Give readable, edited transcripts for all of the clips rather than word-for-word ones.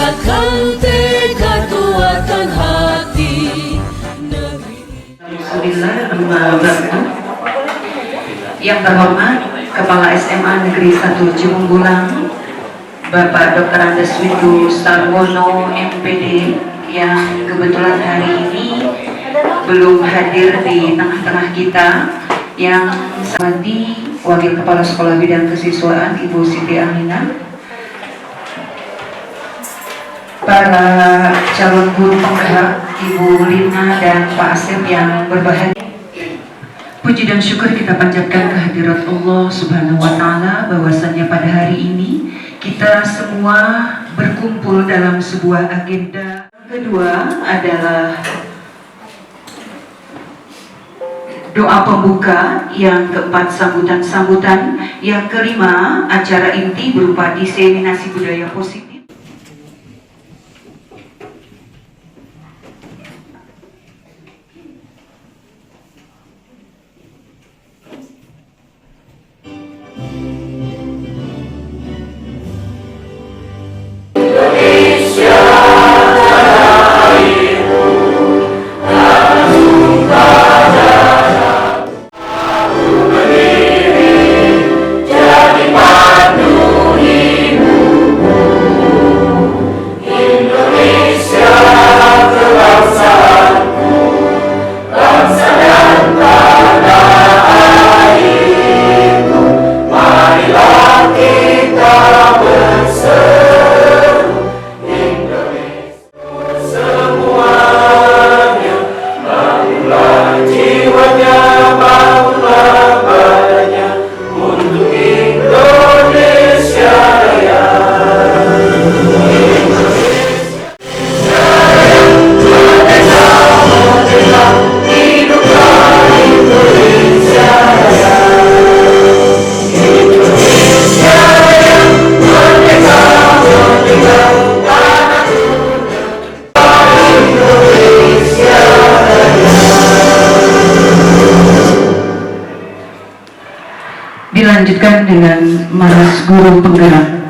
tingkatkan tekad, kuatkan hati negeri. Alhamdulillah. Yang terhormat Kepala SMA Negeri 1 Cibunggulang, Bapak Dr. Andes Windu Sarwono MPD, yang kebetulan hari ini belum hadir di tengah-tengah kita, yang seperti Wakil Kepala Sekolah Bidang Kesiswaan Ibu Siti Aminah, para calon guru penggerak Ibu Lina dan Pak Asep yang berbahagia. Puji dan syukur kita panjatkan kehadirat Allah Subhanahu wa Ta'ala, bahwasannya pada hari ini kita semua berkumpul dalam sebuah agenda. Kedua adalah doa pembuka, yang keempat sambutan-sambutan, yang kelima acara inti berupa diseminasi budaya positif. Dilanjutkan dengan Mas Guru Penggerak.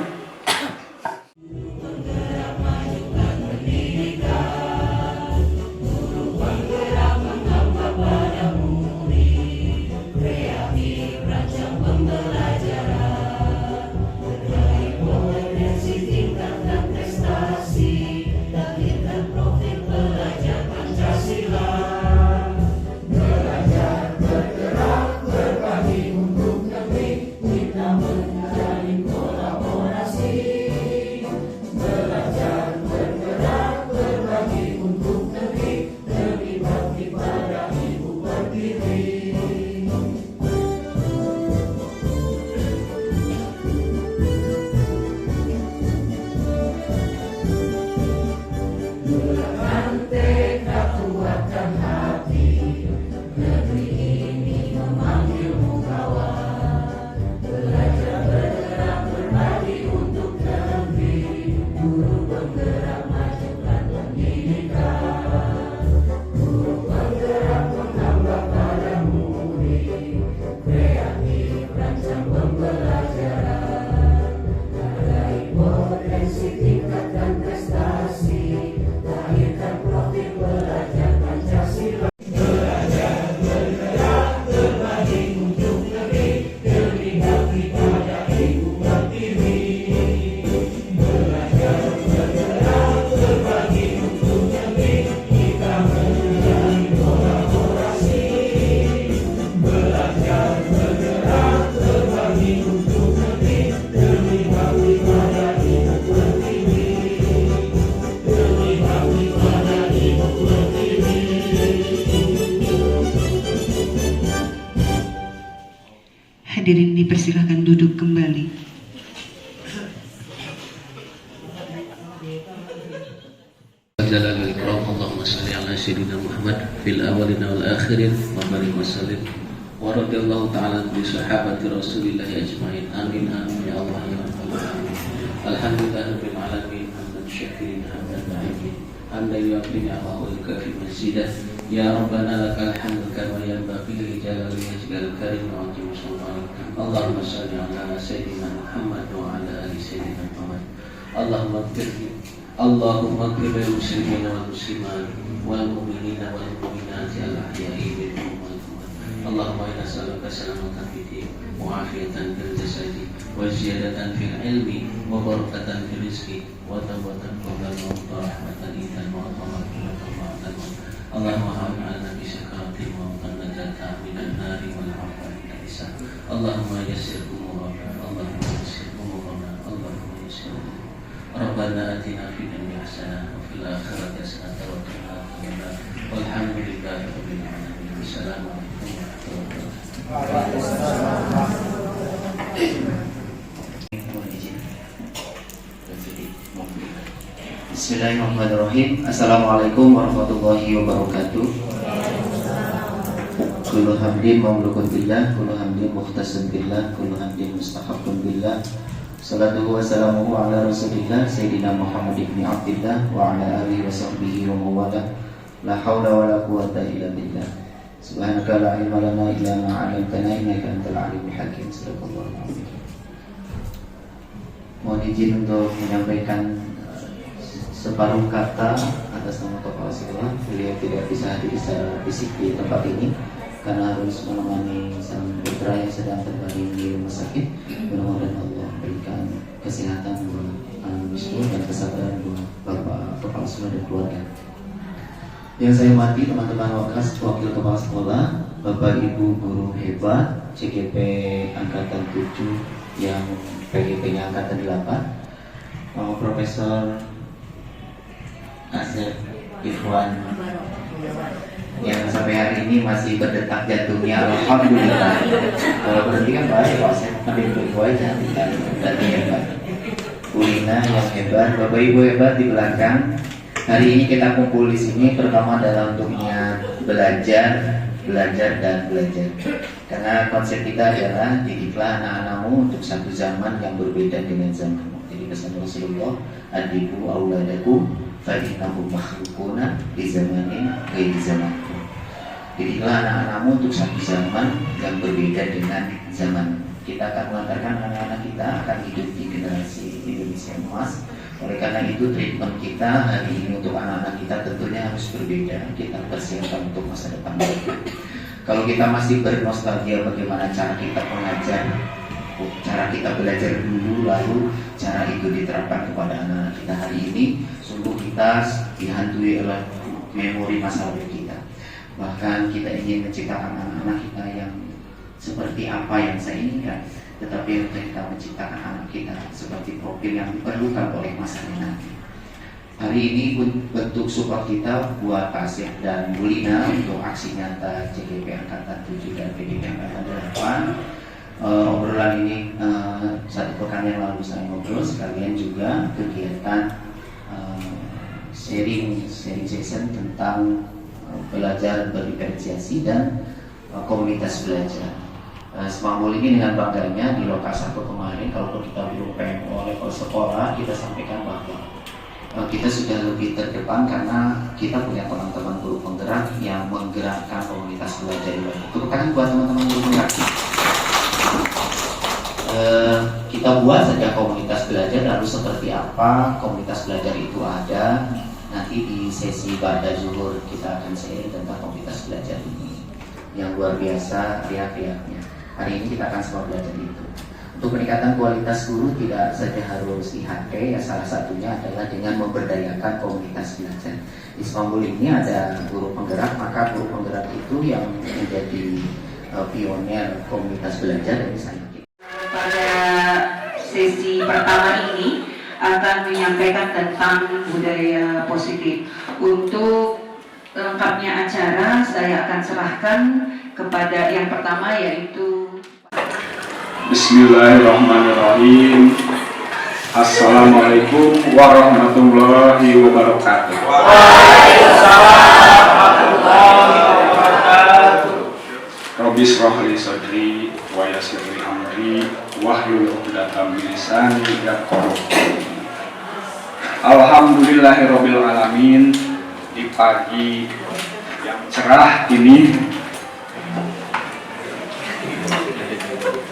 Hadirin dipersilakan duduk kembali. Allahumma salli ala sayyidina Muhammad fil awwalina wal akhirin wa barik wa sallim wa radhiyallahu ta'ala bi sahabati Rasulillah ajma'in. Amin amin ya Allah ya rabbal alamin. Alhamdulillah rabbil alamin hamdan syakirin hamdan na'imin hamdan yu'ti ni'amahu kafi mazidah. Ya Rabbana lakal hamdu kama yanbaghi li jalali wajhikal karim wa 'azimi sultanik. Allahumma shalli ala sayyidina Muhammad wa ala ali sayyidina Muhammad Allahumma ighfir lil muslimina wal muslimat wal mu'minina wal mu'minati al ahya'i minhum wal amwat. Allahumma inna nas'aluka salamatan fid din wa afiyatan fil jasadi wa ziyadatan fil ilmi wa barakatan fil rizqi wa tawbatan qabla al-maut wa rahmatan inda al-maut wa maghfiratan ba'da al-maut. Allahumma ha'ala bi sakaratil maut wa najata minan nari wal afwa inda hisab. Allahumma yassir umurana, Allahumma yassir umurana, Allahumma yassir umurana. Rabbana atina fid dunya hasanah wa fil akhirati hasanah wa qina adzaban nar. Walhamdulillahi rabbil alamin. Assalamualaikum warahmatullahi wabarakatuh. Bismillahirrahmanirrahim. Assalamualaikum warahmatullahi wabarakatuh. Kullu hamdin mamlukun billah, kullu hamdin mukhtasun billah, kullu hamdin mustahabun billah. Salatuhu wassalamuhu ala rasulillah Sayyidina Muhammad ibn Abdillah wa ala alihi wa sahbihi wa mawala. La hawla wa la quwata illa billah. Subhanaka la ilma lana illa ma 'allamtana innaka antal alimul hakim. Sadaqallahu alazim. Mohon izin untuk menyampaikan separuh kata atas nama Kepala Sekolah. Beliau tidak bisa hadir secara fisik di tempat ini karena harus menemani sang putra yang sedang terbaring di rumah sakit. Mudah-mudahan Allah berikan kesehatan buat Wisnu dan kesabaran buat Bapak Kepala Sekolah dan keluarga. Yang saya hormati teman-teman wakil Kepala Sekolah, Bapak Ibu guru hebat CGP Angkatan 7 yang PGP-nya Angkatan 8, Profesor Asep Irwan yang sampai hari ini masih berdetak jantungnya, alhamdulillah. Kalau berhenti kan baik, Pak Asep ambil dulu aja, dan hebat. Ulina yang hebat, Bapak Ibu hebat di belakang. Hari ini kita kumpul di sini pertama adalah untuk niat belajar dan belajar. Karena konsep kita adalah didiklah anak-anakmu untuk satu zaman yang berbeda dengan zamanmu. Jadi pesan Rasulullah, adibu auladakum fa'innahu makhlukuna di zamanin ghairi zamanku. Didiklah anak-anakmu untuk satu zaman yang berbeda dengan zaman. Kita akan mengantarkan anak-anak kita akan hidup di generasi Indonesia emas. Oleh karena itu treatment kita hari ini untuk anak-anak kita tentunya harus berbeda. Kita persiapkan untuk masa depan mereka. Kalau kita masih bernostalgia bagaimana cara kita mengajar, cara kita belajar dulu, lalu cara itu diterapkan kepada anak-anak kita hari ini, sungguh kita dihantui oleh memori masa lalu kita. Bahkan kita ingin menciptakan anak-anak kita yang seperti apa yang saya inginkan, tetapi untuk kita menciptakan anak kita seperti profil yang diperlukan oleh masa nanti. Hari ini bentuk support kita buat Pak Asep dan Bu Lina untuk aksi nyata CGP Angkatan 7 dan PGP Angkatan 8. Obrolan ini satu pekan yang lalu saya ngobrol, sekalian juga kegiatan sharing session tentang belajar berdiferensiasi dan komunitas belajar. Semangul ini dengan bangganya di lokasi 1 kemarin, kalau kita belum PMO level sekolah, kita sampaikan bahwa kita sudah lebih terdepan karena kita punya teman-teman guru penggerak yang menggerakkan komunitas belajar ini. Tepuk tangan buat teman-teman guru penggerak. Kita buat saja komunitas belajar, lalu seperti apa komunitas belajar itu ada. Nanti di sesi pada zuhur kita akan sharing tentang komunitas belajar ini yang luar biasa riak-riaknya. Hari ini kita akan semua belajar itu. Untuk peningkatan kualitas guru tidak saja harus IHK, ya salah satunya adalah dengan memberdayakan komunitas belajar. Di Semangul ini ada guru penggerak, maka guru penggerak itu yang menjadi pionir komunitas belajar dari saya. Pada sesi pertama ini akan menyampaikan tentang budaya positif. Untuk lengkapnya acara saya akan serahkan kepada yang pertama, yaitu Bismillahirrahmanirrahim. Assalamualaikum warahmatullahi wabarakatuh. Waalaikumsalam warahmatullahi wabarakatuh. Rabbi shrah li sadri wa yassir li amri wahlul 'uqdatam min lisani yafqahu qawli. Alhamdulillahirabbil alamin. Di pagi yang cerah ini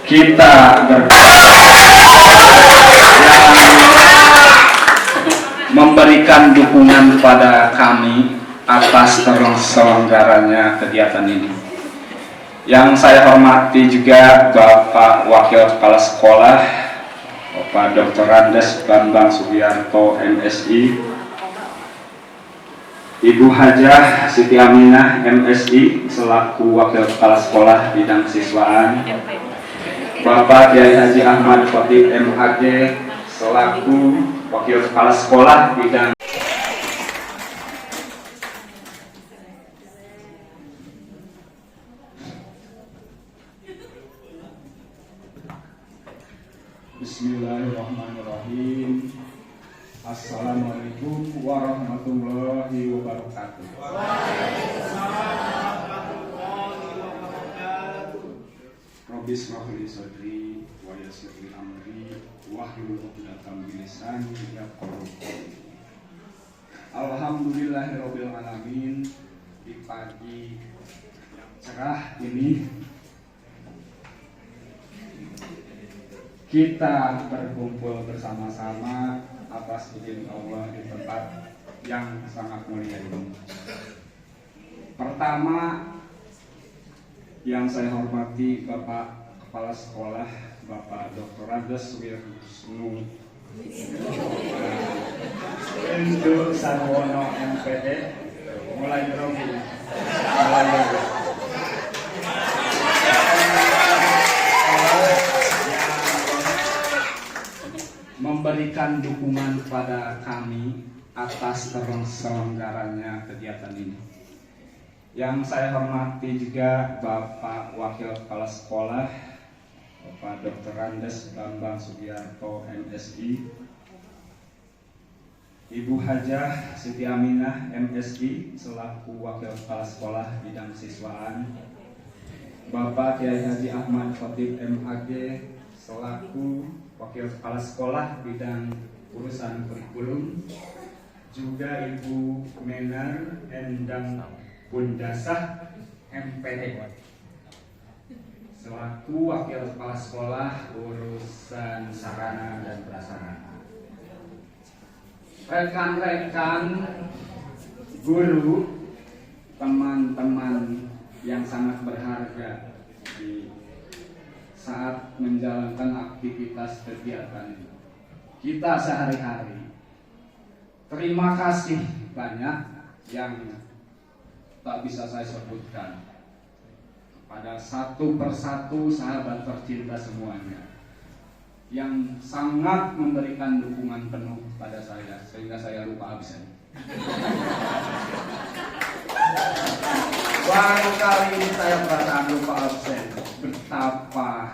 kita memberikan dukungan pada kami atas terselenggaranya kegiatan ini. Yang saya hormati juga Bapak Wakil Kepala Sekolah, Bapak Dr. Andes Bambang Sugiarto MSI, Ibu Hajah Siti Aminah MSI selaku Wakil Kepala Sekolah bidang siswaan, Bapak Kiai Haji Ahmad Khotib MAG selaku Wakil Kepala Sekolah bidang Bismillahirrahmanirrahim. Assalamualaikum warahmatullahi wabarakatuh. Rabbi shrah li sadri wa yassir li amri wahlul 'uqdatam min lisani yafqahu qawli. Alhamdulillahirabbil alamin. Di pagi yang cerah ini kita berkumpul bersama-sama atas izin Allah di tempat yang sangat mulia ini. Pertama, yang saya hormati Bapak Kepala Sekolah, Bapak Dr. Andes Wisnu Endu Sarwono MPD, mulai grogi, memberikan dukungan kepada kami atas terselenggaranya kegiatan ini. Yang saya hormati juga Bapak Wakil Kepala Sekolah, Bapak Dr. Andes Bambang Sugiarto MSI, Ibu Hajah Siti Aminah MSI selaku Wakil Kepala Sekolah bidang siswaan, Bapak Kiai Haji Ahmad Khotib MAG selaku Wakil Kepala Sekolah bidang urusan kurikulum, juga Ibu Mener Endang Bundasah MPD selaku Wakil Kepala Sekolah urusan sarana dan prasarana. Rekan-rekan guru, teman-teman yang sangat berharga di saat menjalankan aktivitas kegiatan kita sehari-hari. Terima kasih banyak yang tak bisa saya sebutkan pada satu persatu sahabat tercinta semuanya yang sangat memberikan dukungan penuh pada saya sehingga saya lupa absen. Baru kali ini saya perasaan lupa absen. Betapa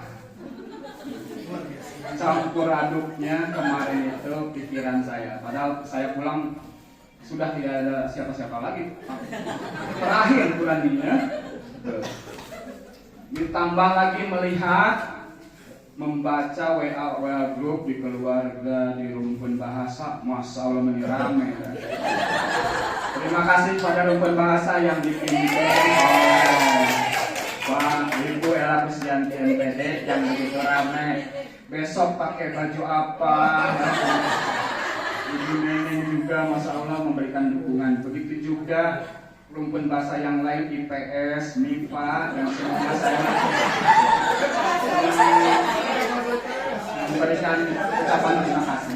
campur aduknya kemarin itu pikiran saya. Padahal saya pulang sudah tidak ada siapa-siapa lagi. Terakhir bulannya. Ditambah lagi melihat, membaca WA grup di keluarga, di rumpun bahasa, Masya Allah menirame. Terima kasih pada rumpun bahasa yang dipimpin oleh Pak Ibu Ella Kusdianti MPD yang begitu ramai. Besok pakai baju apa? Ibu Neneng juga Masya Allah memberikan dukungan. Begitu juga rumpun bahasa yang lain, IPS, MIPA, dan semuanya saya memberikan ucapan terima kasih.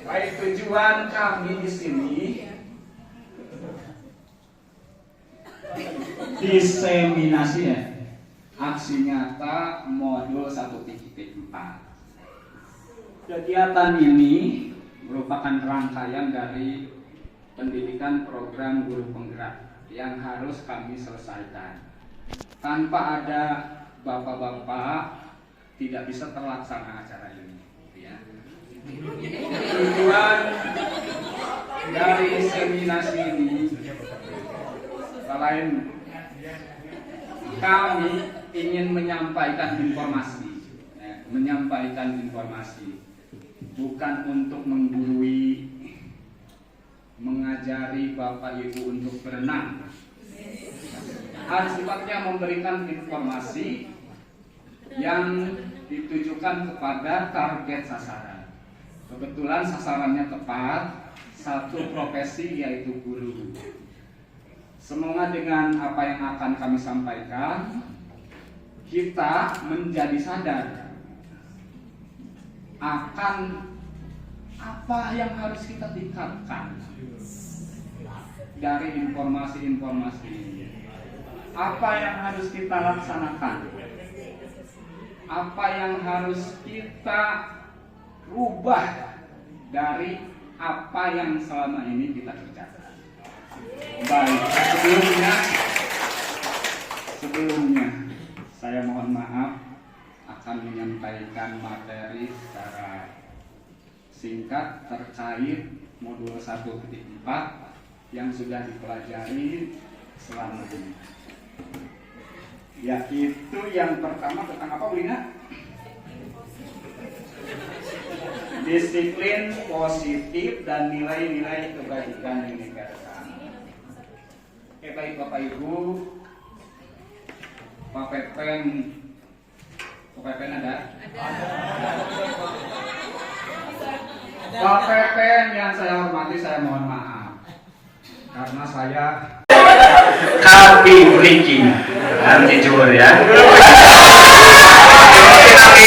Baik, tujuan kami di sini diseminasi ya, aksi nyata modul 1.4. Kegiatan ini merupakan rangkaian dari pendidikan program guru penggerak yang harus kami selesaikan. Tanpa ada bapak-bapak tidak bisa terlaksana acara ini. Ya. Tujuan dari seminasi ini selain kami ingin menyampaikan informasi, bukan untuk menggurui, mengajari Bapak Ibu untuk berenang. Sifatnya memberikan informasi yang ditujukan kepada target sasaran. Kebetulan sasarannya tepat, satu profesi yaitu guru. Semoga dengan apa yang akan kami sampaikan, kita menjadi sadar akan apa yang harus kita tingkatkan dari informasi-informasi, apa yang harus kita laksanakan, apa yang harus kita rubah dari apa yang selama ini kita kerjakan. Baik, sebelumnya saya mohon maaf akan menyampaikan materi secara singkat terkait modul 1.4 yang sudah dipelajari selama ini. Yaitu yang pertama tentang apa, Bu Lina? Disiplin positif dan nilai-nilai kebaikan yang dikatakan. Oke, baik Bapak Ibu, Pak Pepen ada? Pak Pepen yang saya hormati, saya mohon maaf karena saya Kapi breaking nanti jujur ya. Tapi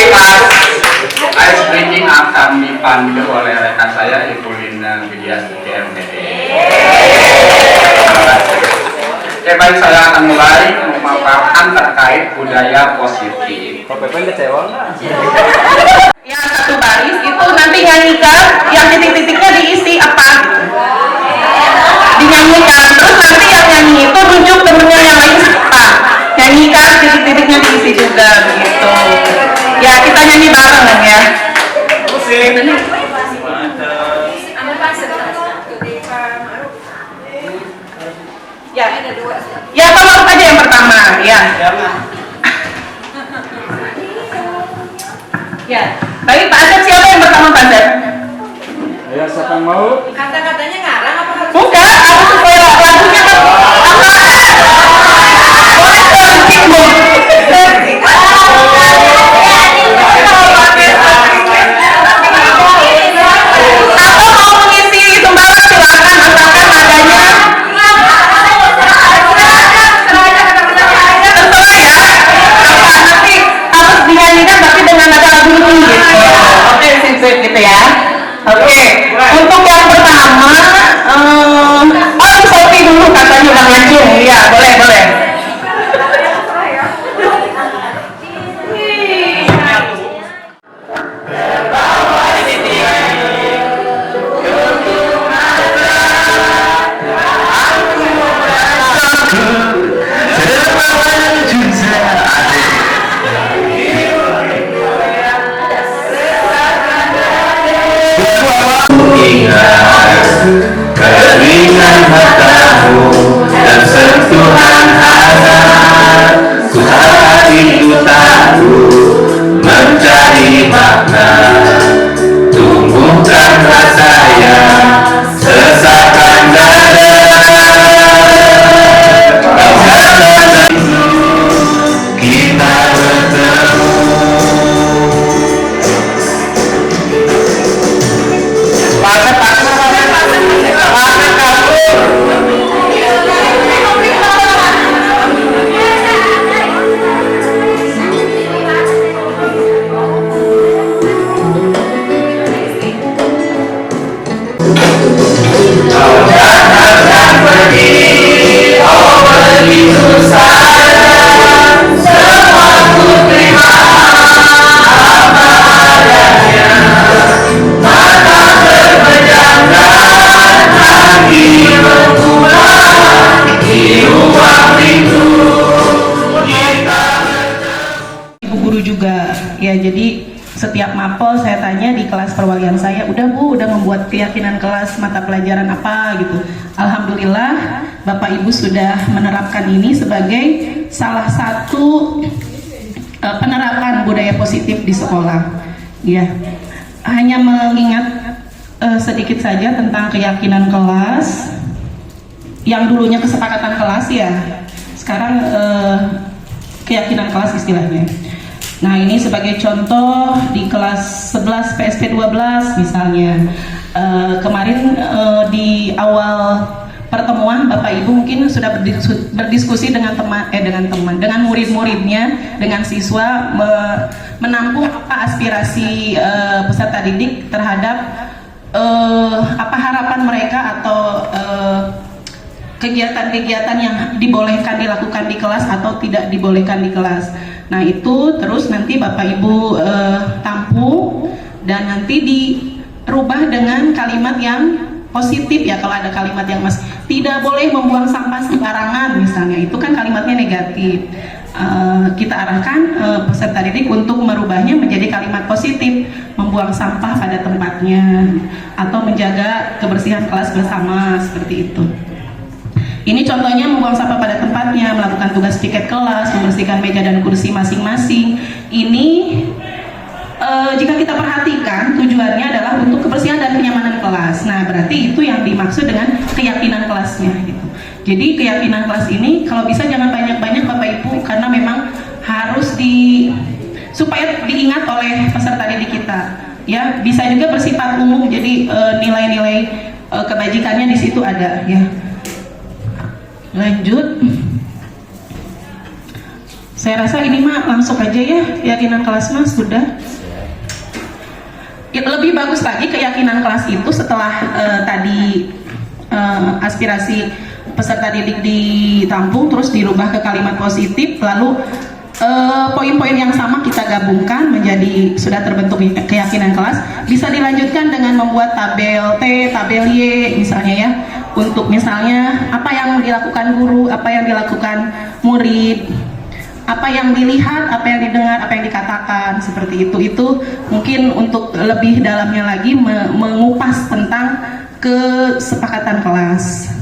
ice breaking akan dipandu oleh rekan saya Ibu Lina Widya Stuti MPD. Oke, baik, saya akan mulai memaparkan terkait budaya positif. Pak Pepen kecewa nggak? Yang satu baris itu nanti nyanyikan, yang titik-titiknya diisi apa gitu. Dinyanyikan, terus nanti yang nyanyi itu tunjuk temennya yang lain siapa. Nyanyikan, titik-titiknya diisi juga begitu. Ya, kita nyanyi bareng ya. Ya, tolong aja yang pertama ya. Ya, baik Pak Asep, siapa yang pertama Pak Asep? Ayo, siapa yang mau? Kata-katanya ngarang apa harus? Bukan, aku supaya lagunya kan atau mau mengisi sumbangan silakan, asalkan nadanya terserah ya. Apa nanti harus dinyanyikan tapi dengan nada lagu gitu. Oke, sip gitu ya. Oke, untuk yang pertama, Sophie dulu katanya udah ngacung. Iya, boleh. Keringan matamu dan sentuhan hangat, ku harap itu tahu mencari makna, tumbuhkan rasa yang sesakan dada. Kau jalan kita bertemu. Ya, jadi setiap mapel saya tanya di kelas perwalian saya, udah membuat keyakinan kelas mata pelajaran apa gitu. Alhamdulillah Bapak Ibu sudah menerapkan ini sebagai salah satu penerapan budaya positif di sekolah. Ya, hanya mengingat sedikit saja tentang keyakinan kelas yang dulunya kesepakatan kelas ya, sekarang keyakinan kelas istilahnya. Nah, ini sebagai contoh di kelas 11 PSP 12 misalnya. Kemarin di awal pertemuan Bapak Ibu mungkin sudah berdiskusi dengan dengan murid-muridnya, dengan siswa, menampung apa aspirasi peserta didik terhadap apa harapan mereka atau kegiatan-kegiatan yang dibolehkan dilakukan di kelas atau tidak dibolehkan di kelas. Nah, itu terus nanti Bapak Ibu tampung dan nanti dirubah dengan kalimat yang positif ya. Kalau ada kalimat yang tidak boleh membuang sampah sembarangan misalnya, itu kan kalimatnya negatif. Kita arahkan peserta didik untuk merubahnya menjadi kalimat positif, membuang sampah pada tempatnya atau menjaga kebersihan kelas bersama, seperti itu. Ini contohnya membuang sampah pada tempatnya, melakukan tugas piket kelas, membersihkan meja dan kursi masing-masing. Ini jika kita perhatikan tujuannya adalah untuk kebersihan dan kenyamanan kelas. Nah, berarti itu yang dimaksud dengan keyakinan kelasnya gitu. Jadi keyakinan kelas ini kalau bisa jangan banyak-banyak Bapak Ibu, karena memang harus supaya diingat oleh peserta didik kita. Ya, bisa juga bersifat umum. Jadi nilai-nilai kebajikannya di situ ada ya. Lanjut. Saya rasa ini mah langsung aja ya, keyakinan kelas mah sudah. Lebih bagus lagi keyakinan kelas itu setelah tadi aspirasi peserta didik ditampung terus dirubah ke kalimat positif, lalu poin-poin yang sama kita gabungkan menjadi sudah terbentuk keyakinan kelas. Bisa dilanjutkan dengan membuat tabel T, tabel Y misalnya ya, untuk misalnya apa yang dilakukan guru, apa yang dilakukan murid, apa yang dilihat, apa yang didengar, apa yang dikatakan, seperti itu. Itu mungkin untuk lebih dalamnya lagi mengupas tentang kesepakatan kelas.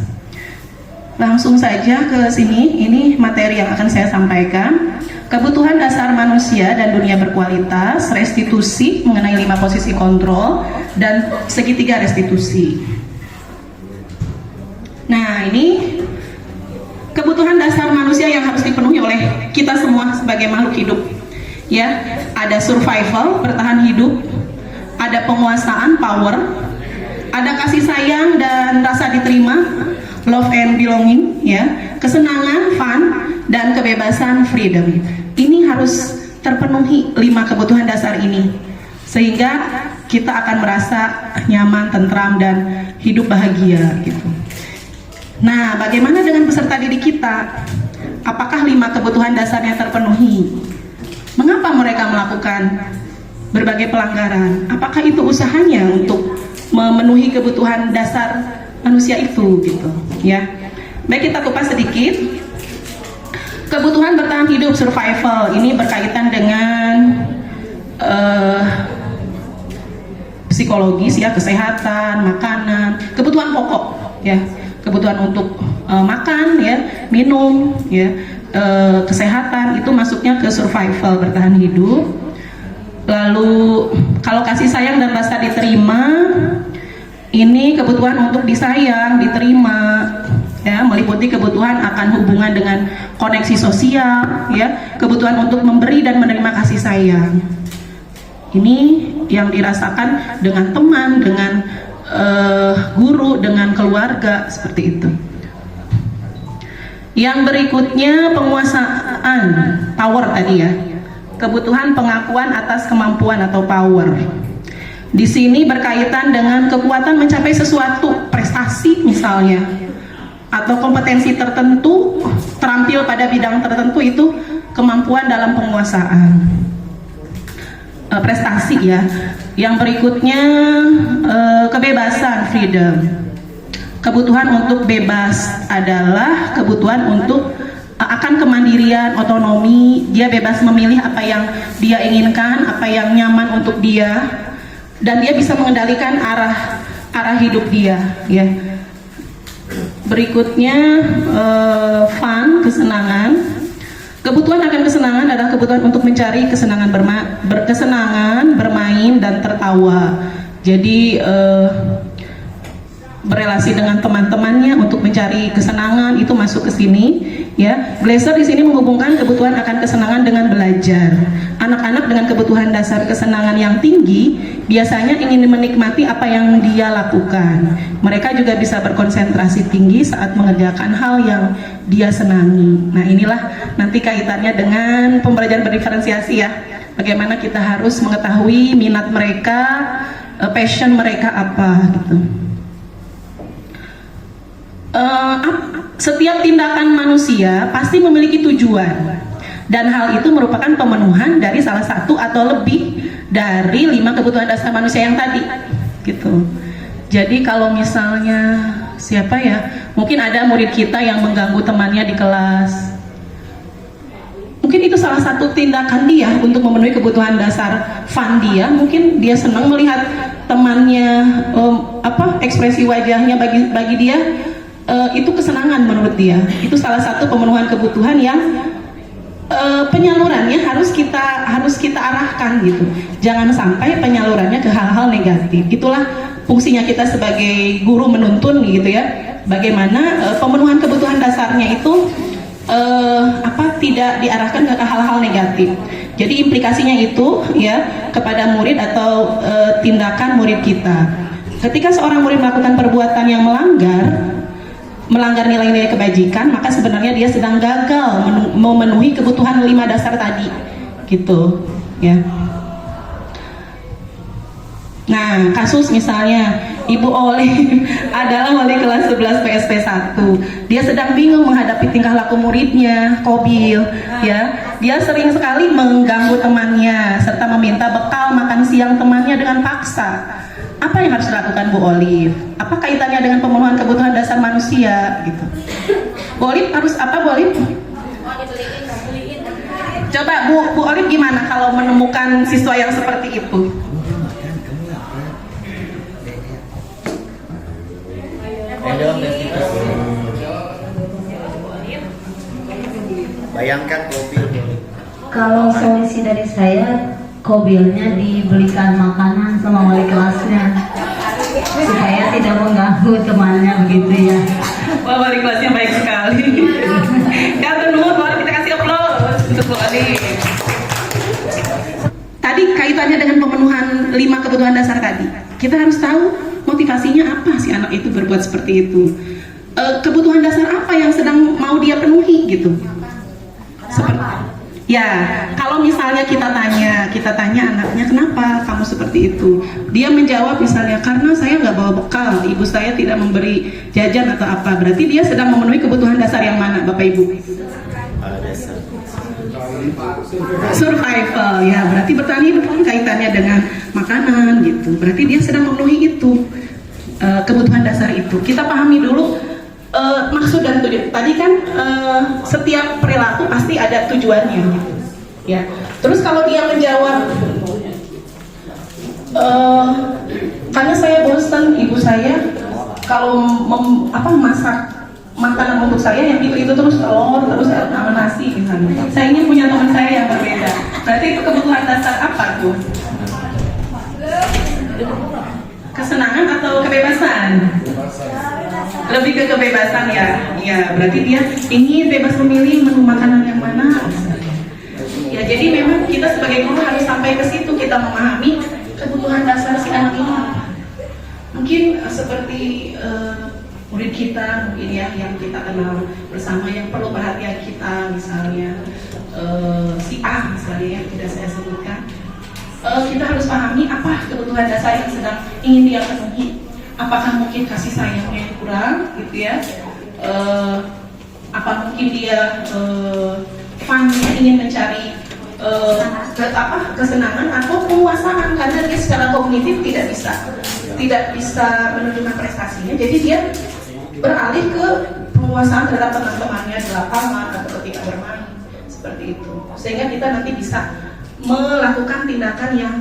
Langsung saja ke sini, ini materi yang akan saya sampaikan. Kebutuhan dasar manusia dan dunia berkualitas, restitusi mengenai 5 posisi kontrol, dan segitiga restitusi. Nah, ini kebutuhan dasar manusia yang harus dipenuhi oleh kita semua sebagai makhluk hidup. Ya, ada survival, bertahan hidup, ada penguasaan, power, ada kasih sayang dan rasa diterima, love and belonging, ya, kesenangan, fun, dan kebebasan, freedom. Ini harus terpenuhi 5 kebutuhan dasar ini, sehingga kita akan merasa nyaman, tentram, dan hidup bahagia gitu. Nah, bagaimana dengan peserta didik kita? Apakah 5 kebutuhan dasarnya terpenuhi? Mengapa mereka melakukan berbagai pelanggaran? Apakah itu usahanya untuk memenuhi kebutuhan dasar manusia itu gitu, ya? Baik, kita kupas sedikit. Kebutuhan bertahan hidup, survival, ini berkaitan dengan psikologis ya, kesehatan, makanan, kebutuhan pokok ya, kebutuhan untuk makan ya, minum ya, kesehatan, itu masuknya ke survival, bertahan hidup. Lalu kalau kasih sayang dan rasa diterima, ini kebutuhan untuk disayang, diterima ya, meliputi kebutuhan akan hubungan dengan koneksi sosial ya, kebutuhan untuk memberi dan menerima kasih sayang. Ini yang dirasakan dengan teman, dengan guru, dengan keluarga, seperti itu. Yang berikutnya penguasaan, power tadi ya, kebutuhan pengakuan atas kemampuan atau power. Di sini berkaitan dengan kekuatan mencapai sesuatu, prestasi misalnya, atau kompetensi tertentu, terampil pada bidang tertentu, itu kemampuan dalam penguasaan, prestasi ya. Yang berikutnya kebebasan, freedom. Kebutuhan untuk bebas adalah kebutuhan untuk akan kemandirian, otonomi. Dia bebas memilih apa yang dia inginkan, apa yang nyaman untuk dia, dan dia bisa mengendalikan arah hidup dia ya. Berikutnya fun, kesenangan. Kebutuhan akan kesenangan adalah kebutuhan untuk mencari kesenangan, berkesenangan, bermain dan tertawa. Jadi berelasi dengan teman-temannya untuk mencari kesenangan, itu masuk ke sini ya. Glaser di sini menghubungkan kebutuhan akan kesenangan dengan belajar. anak-anak dengan kebutuhan dasar kesenangan yang tinggi biasanya ingin menikmati apa yang dia lakukan. Mereka juga bisa berkonsentrasi tinggi saat mengerjakan hal yang dia senangi. Nah, inilah nanti kaitannya dengan pembelajaran berdiferensiasi ya. Bagaimana kita harus mengetahui minat mereka, passion mereka apa gitu. Setiap tindakan manusia pasti memiliki tujuan, dan hal itu merupakan pemenuhan dari salah satu atau lebih dari 5 kebutuhan dasar manusia yang tadi gitu. Jadi kalau misalnya siapa ya, mungkin ada murid kita yang mengganggu temannya di kelas, mungkin itu salah satu tindakan dia untuk memenuhi kebutuhan dasar fun dia. Mungkin dia senang melihat temannya ekspresi wajahnya bagi dia itu kesenangan menurut dia. Itu salah satu pemenuhan kebutuhan yang penyalurannya harus kita arahkan gitu. Jangan sampai penyalurannya ke hal-hal negatif. Itulah fungsinya kita sebagai guru menuntun gitu ya. Bagaimana pemenuhan kebutuhan dasarnya itu tidak diarahkan ke hal-hal negatif. Jadi implikasinya itu ya kepada murid atau tindakan murid kita. Ketika seorang murid melakukan perbuatan yang melanggar nilai-nilai kebajikan, maka sebenarnya dia sedang gagal memenuhi kebutuhan 5 dasar tadi gitu ya. Nah, kasus misalnya Ibu Olive adalah wali kelas 11 PSP 1. Dia sedang bingung menghadapi tingkah laku muridnya, Kobil ya. Dia sering sekali mengganggu temannya serta meminta bekal makan siang temannya dengan paksa. Apa yang harus dilakukan Bu Olive? Apa kaitannya dengan pemenuhan kebutuhan dasar manusia gitu? Bu Olive harus apa, Bu Olive? Coba Bu Olive gimana kalau menemukan siswa yang seperti itu? Bayangkan Kobil. Kalau solusi dari saya, Kobilnya dibelikan makanan sama wali kelasnya supaya tidak mengganggu temannya begitu ya. Wah, wali kelasnya baik sekali. Kata nuhun, boleh kita kasih aplaus untuk Bu Olive. Tadi kaitannya dengan pemenuhan 5 kebutuhan dasar tadi. Kita harus tahu motivasinya apa si anak itu berbuat seperti itu. Kebutuhan dasar apa yang sedang mau dia penuhi gitu. Seperti ya, kalau misalnya kita tanya anaknya, kenapa kamu seperti itu? Dia menjawab misalnya, karena saya nggak bawa bekal, ibu saya tidak memberi jajan atau apa. Berarti dia sedang memenuhi kebutuhan dasar yang mana, Bapak Ibu? Survival, ya. Berarti bertani kaitannya dengan makanan gitu. Berarti dia sedang memenuhi itu, kebutuhan dasar itu. Kita pahami dulu maksud dan tujuan. Tadi kan setiap perilaku pasti ada tujuannya gitu. Ya. Terus kalau dia menjawab karena saya bosan, ibu saya kalau masak makanan untuk saya yang itu terus telur, terus sama nasi misalnya. Saya ingin punya teman saya yang berbeda. Berarti itu kebutuhan dasar apa tuh? Kesenangan atau kebebasan? Lebih ke kebebasan ya. Ya, berarti dia ingin bebas memilih menu makanan yang mana. Ya, jadi memang kita sebagai guru harus sampai ke situ, kita memahami kebutuhan dasar si anak ini. Mungkin seperti murid kita mungkin ya yang kita kenal bersama yang perlu perhatian kita, misalnya si A misalnya yang tidak saya sebutkan. Kita harus pahami apa kebutuhan dasar yang sedang ingin dia penuhi. Apakah mungkin kasih sayangnya yang kurang gitu ya, apa mungkin dia fun-nya ingin mencari kesenangan atau penguasaan, karena dia secara kognitif tidak bisa menunjukkan prestasinya, jadi dia beralih ke penguasaan terhadap teman-temannya di lapangan atau ketika bermain seperti itu, sehingga kita nanti bisa melakukan tindakan yang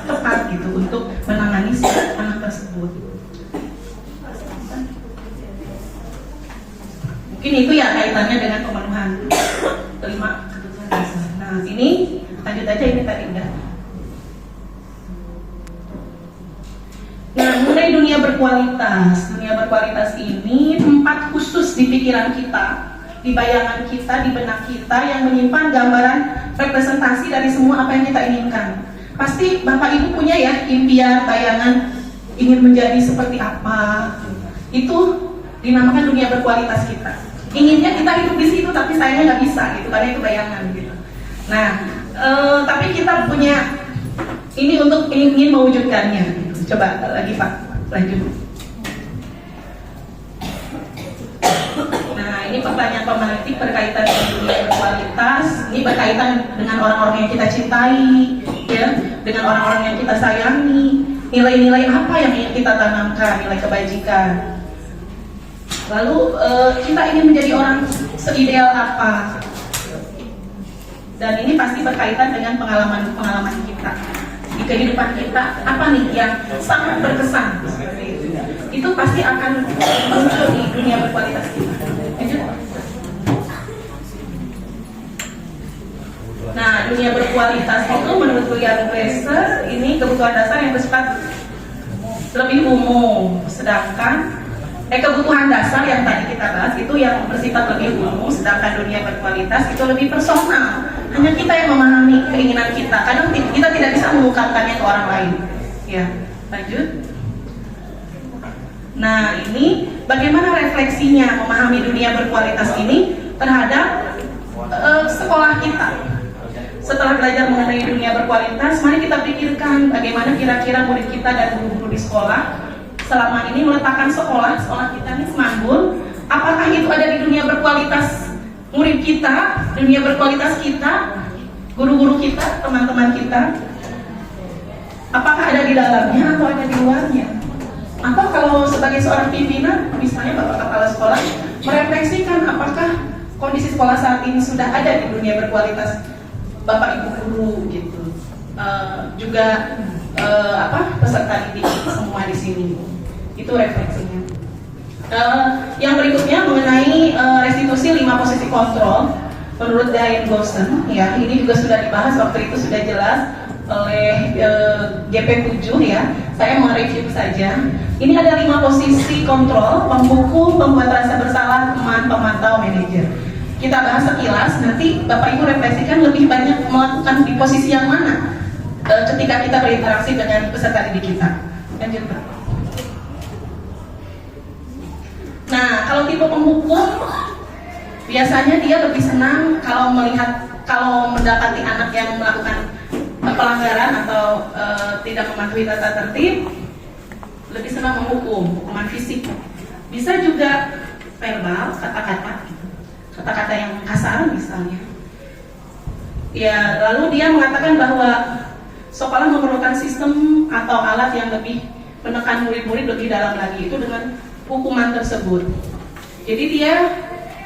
tepat gitu untuk menangani si anak tersebut. Mungkin itu ya kaitannya dengan pemenuhan 5 kebutuhan dasar. Nah, ini lanjut aja, ini tadi udah. Nah, mengenai dunia berkualitas ini tempat khusus di pikiran kita di bayangan kita, di benak kita yang menyimpan gambaran representasi dari semua apa yang kita inginkan. Pasti Bapak Ibu punya ya impian, bayangan ingin menjadi seperti apa. Itu dinamakan dunia berkualitas kita. Inginnya kita hidup di situ, tapi sayangnya nggak bisa gitu, karena itu bayangan gitu. Nah, tapi kita punya ini untuk ingin mewujudkannya. Coba lagi Pak, lanjut. Nah, ini pertanyaan pemantik berkaitan dengan dunia berkualitas. Ini berkaitan dengan orang-orang yang kita cintai, ya, dengan orang-orang yang kita sayangi. Nilai-nilai apa yang ingin kita tanamkan, nilai kebajikan. Lalu kita ingin menjadi orang seideal apa? Dan ini pasti berkaitan dengan pengalaman kita di kehidupan kita. Apa nih yang sangat berkesan? Itu pasti akan muncul di dunia berkualitas kita. Nah, dunia berkualitas itu menurut William Glasser ini kebutuhan dasar yang bersifat lebih umum, sedangkan kebutuhan dasar yang tadi kita bahas itu yang bersifat lebih umum, sedangkan dunia berkualitas itu lebih personal. Hanya kita yang memahami keinginan kita. Kadang kita tidak bisa mengungkapkannya ke orang lain. Ya, lanjut. Nah, ini bagaimana refleksinya memahami dunia berkualitas ini terhadap sekolah kita. Setelah belajar mengenai dunia berkualitas, mari kita pikirkan bagaimana kira-kira murid kita dan guru-guru di sekolah selama ini meletakkan sekolah kita ini Semambul. Apakah itu ada di dunia berkualitas murid kita, dunia berkualitas kita, guru-guru kita, teman-teman kita? Apakah ada di dalamnya atau ada di luarnya? Atau kalau sebagai seorang pimpinan, misalnya Bapak Kepala Sekolah, merefleksikan apakah kondisi sekolah saat ini sudah ada di dunia berkualitas Bapak Ibu guru gitu, juga peserta didik semua di sini. Itu refleksinya. Yang berikutnya mengenai restitusi 5 posisi kontrol menurut Diane Goshen, ya ini juga sudah dibahas waktu itu, sudah jelas oleh GP7 ya. Saya mau review saja. Ini ada 5 posisi kontrol: pembuku, pembuat rasa bersalah, teman, pemantau, manajer. Kita bahas sekilas, nanti Bapak Ibu refleksikan lebih banyak melakukan di posisi yang mana ketika kita berinteraksi dengan peserta didik kita. Lanjut Pak. Nah, kalau tipe penghukum, biasanya dia lebih senang kalau mendapati anak yang melakukan pelanggaran atau tidak mematuhi tata tertib, lebih senang menghukum, hukuman fisik. Bisa juga verbal, kata-kata yang kasar misalnya. Ya, lalu dia mengatakan bahwa sekolah memerlukan sistem atau alat yang lebih menekan murid-murid lebih dalam lagi, itu dengan hukuman tersebut. Jadi dia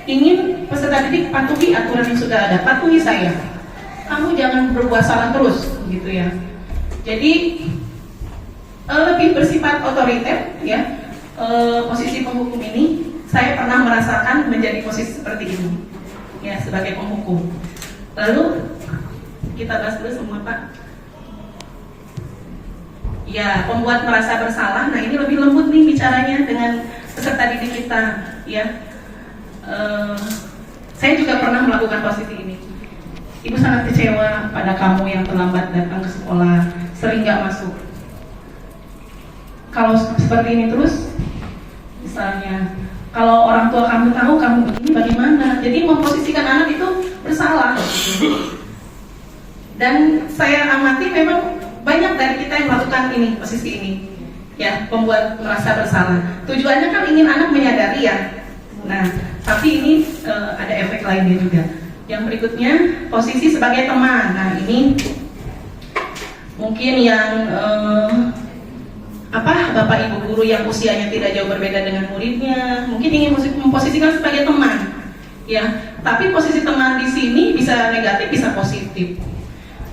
ingin peserta didik patuhi aturan yang sudah ada, patuhi saya. Kamu jangan berbuat salah terus, gitu ya. Jadi lebih bersifat otoriter, ya. Posisi penghukum ini saya pernah merasakan menjadi posisi seperti ini, ya, sebagai penghukum. Lalu kita bahas dulu semua Pak. Ya, pembuat merasa bersalah. Nah, ini lebih lembut nih bicaranya dengan peserta didik kita, ya. Saya juga pernah melakukan posisi ini. Ibu sangat kecewa pada kamu yang terlambat datang ke sekolah, sering gak masuk. Kalau seperti ini terus, misalnya, kalau orang tua kamu tahu kamu begini bagaimana? Jadi memposisikan anak itu bersalah. Dan saya amati memang banyak dari kita yang melakukan ini, posisi ini, ya, membuat merasa bersalah. Tujuannya kan ingin anak menyadari ya. Nah, tapi ini ada efek lainnya juga. Yang berikutnya, posisi sebagai teman. Nah, ini mungkin yang Bapak Ibu guru yang usianya tidak jauh berbeda dengan muridnya, mungkin ingin memposisikan sebagai teman, ya. Tapi posisi teman di sini bisa negatif, bisa positif.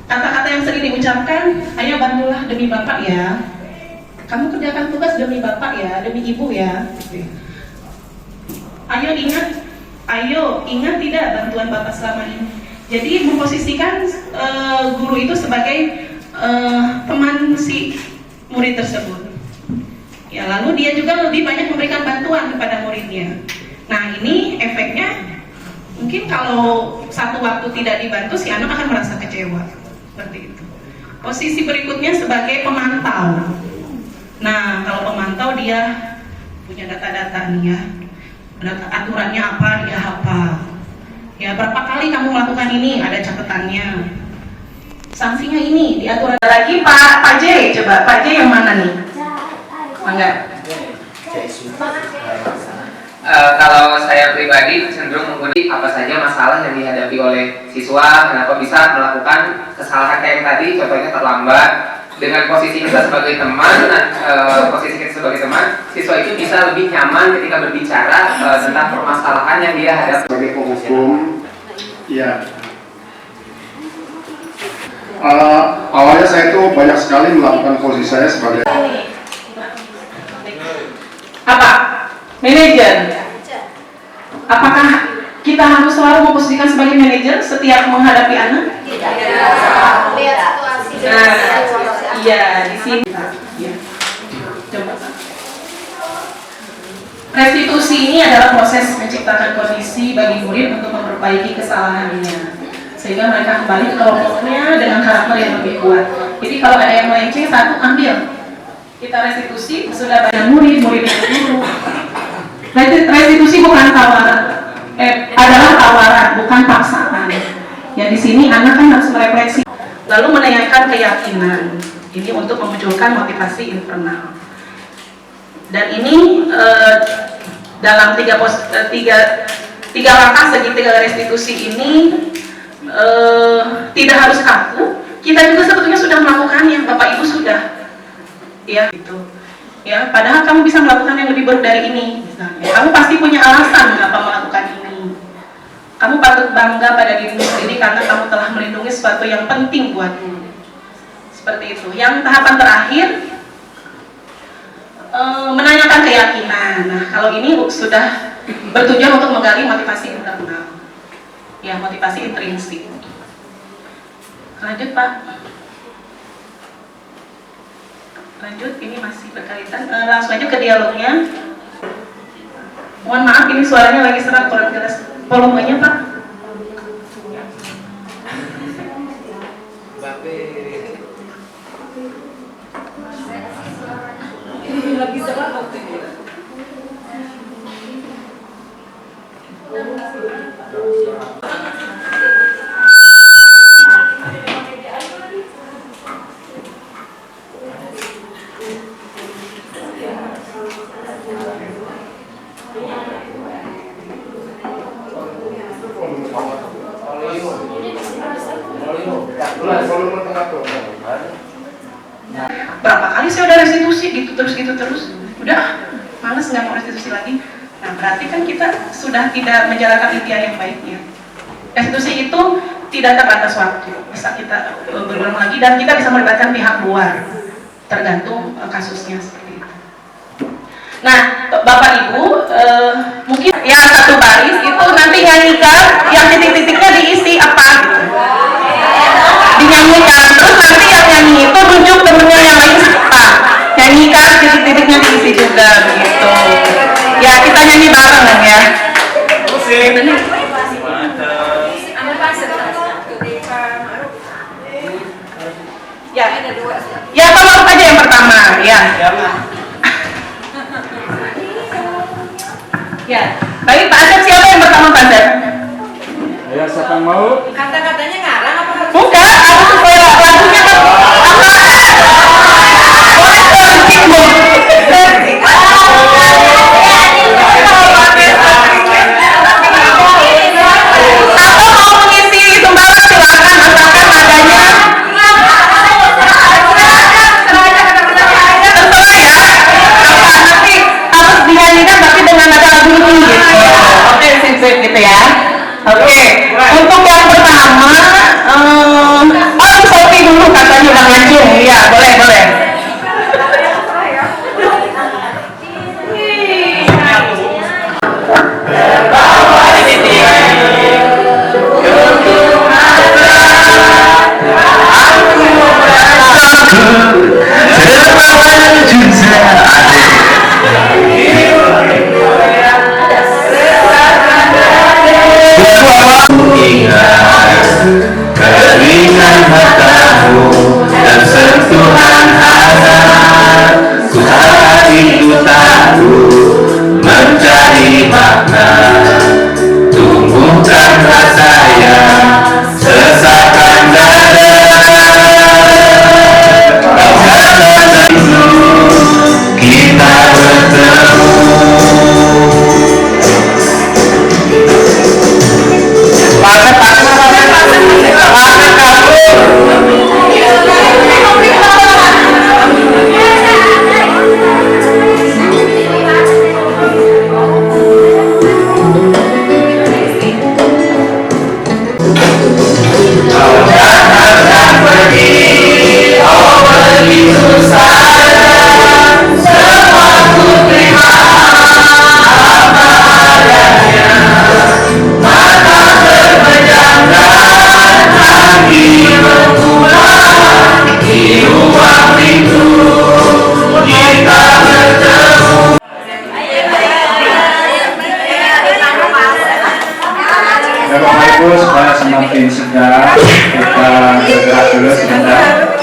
Kata-kata yang sering diucapkan, ayo bantulah demi Bapak ya. Kamu kerjakan tugas demi Bapak ya, demi Ibu ya. Ayo ingat tidak bantuan Bapak selama ini. Jadi memposisikan guru itu sebagai teman si murid tersebut. Ya, lalu dia juga lebih banyak memberikan bantuan kepada muridnya. Nah, ini efeknya Mungkin kalau satu waktu tidak dibantu, si anak akan merasa kecewa. Seperti itu. Posisi berikutnya sebagai pemantau. Nah, kalau pemantau dia punya data-data nih ya. Aturannya apa, dia hafal. Ya, berapa kali kamu melakukan ini, ada catatannya. Sanksinya ini diatur lagi. Pak J, coba Pak J yang mana nih? Mangga. Kalau saya pribadi cenderung menggunakan apa saja masalah yang dihadapi oleh siswa, kenapa bisa melakukan kesalahan kayak yang tadi, contohnya terlambat. Dengan posisi kita sebagai teman, siswa itu bisa lebih nyaman ketika berbicara tentang permasalahan yang dia hadapi. Sebagai penghukum, ya. Awalnya saya itu banyak sekali melakukan posisi saya sebagai Apa? Manajer. Apakah kita harus selalu memposisikan sebagai manajer setiap menghadapi anak? Nah, iya di sini. Ya. Coba. Restitusi ini adalah proses menciptakan kondisi bagi murid untuk memperbaiki kesalahannya, sehingga mereka kembali ke kelompoknya dengan karakter yang lebih kuat. Jadi kalau ada yang melenceng, satu ambil. Kita restitusi sudah banyak murid yang guru. Restitusi bukan tawaran, adalah tawaran, bukan paksaan. Ya di sini anak kan harus merefleksi, lalu menanyakan keyakinan. Ini untuk memunculkan motivasi internal. Dan ini dalam tiga langkah segi tiga restitusi ini tidak harus kaku. Kita juga sebetulnya sudah melakukannya, Bapak Ibu sudah. Ya gitu. Ya, padahal kamu bisa melakukan yang lebih baru dari ini. Misalnya, kamu pasti punya alasan mengapa melakukan ini. Kamu patut bangga pada dirimu sendiri karena kamu telah melindungi sesuatu yang penting buatmu. Seperti itu. Yang tahapan terakhir, menanyakan keyakinan. Nah, kalau ini sudah bertujuan untuk menggali motivasi internal. Ya, motivasi intrinsik. Lanjut, Pak. Lanjut, ini masih berkaitan. Langsung aja ke dialognya. Mohon maaf, ini suaranya lagi serak, kurang jelas. Volumenya, Pak. Lagi serak waktu itu. Berapa kali saya udah restitusi gitu terus, udah males nggak mau restitusi lagi. Nah berarti kan kita sudah tidak menjalankan ikhtiar yang baiknya. Restitusi itu tidak terbatas waktu, bisa kita berulang lagi dan kita bisa melibatkan pihak luar, tergantung kasusnya seperti itu. Nah Bapak Ibu mungkin yang satu baris itu nanti nyanyikan yang titik-titiknya diisi apa gitu. Dinyanyikan, terus nanti yang nyanyi itu tunjuk temennya yang lain siapa, nyanyikan titik-titiknya diisi juga begitu. Ya kita nyanyi bareng ya. Ya tolong aja yang pertama ya. Ya baik Pak Asep, siapa yang pertama Pak Asep? ya siapa yang mau? Kata-katanya ngarang apa harus? Bukan, aku supaya lagunya kan atau mau mengisi sumbangan silakan, asalkan nadanya terserah ya. Apa nanti harus dinyanyikan tapi dengan nada lagu ini gitu. Oke, sip gitu ya. Oke, untuk yang pertama selalu mencari makna, tumbuhkan rasa yang sesakan dada. Bakalan kita bertemu. Bapak Ibu supaya semakin segar kita bergerak dulu sebentar.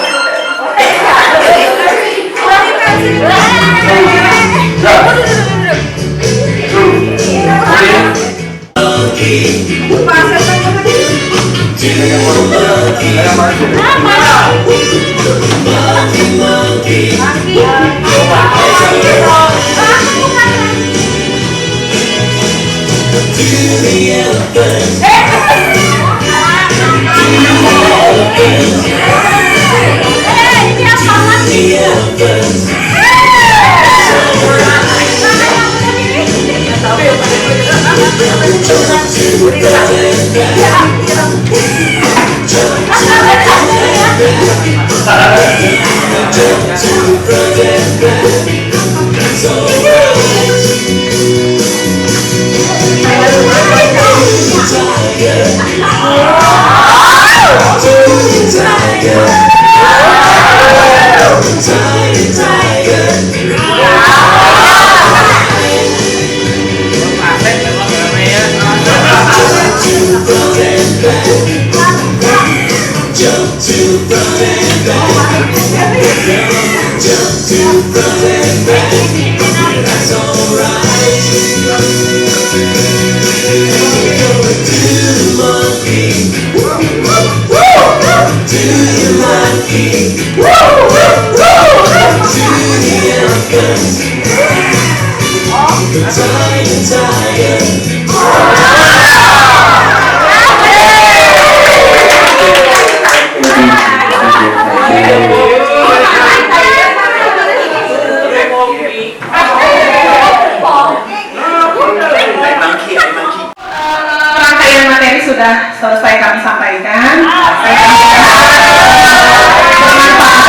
Rangkaian materi sudah selesai kami sampaikan. Bermanfaat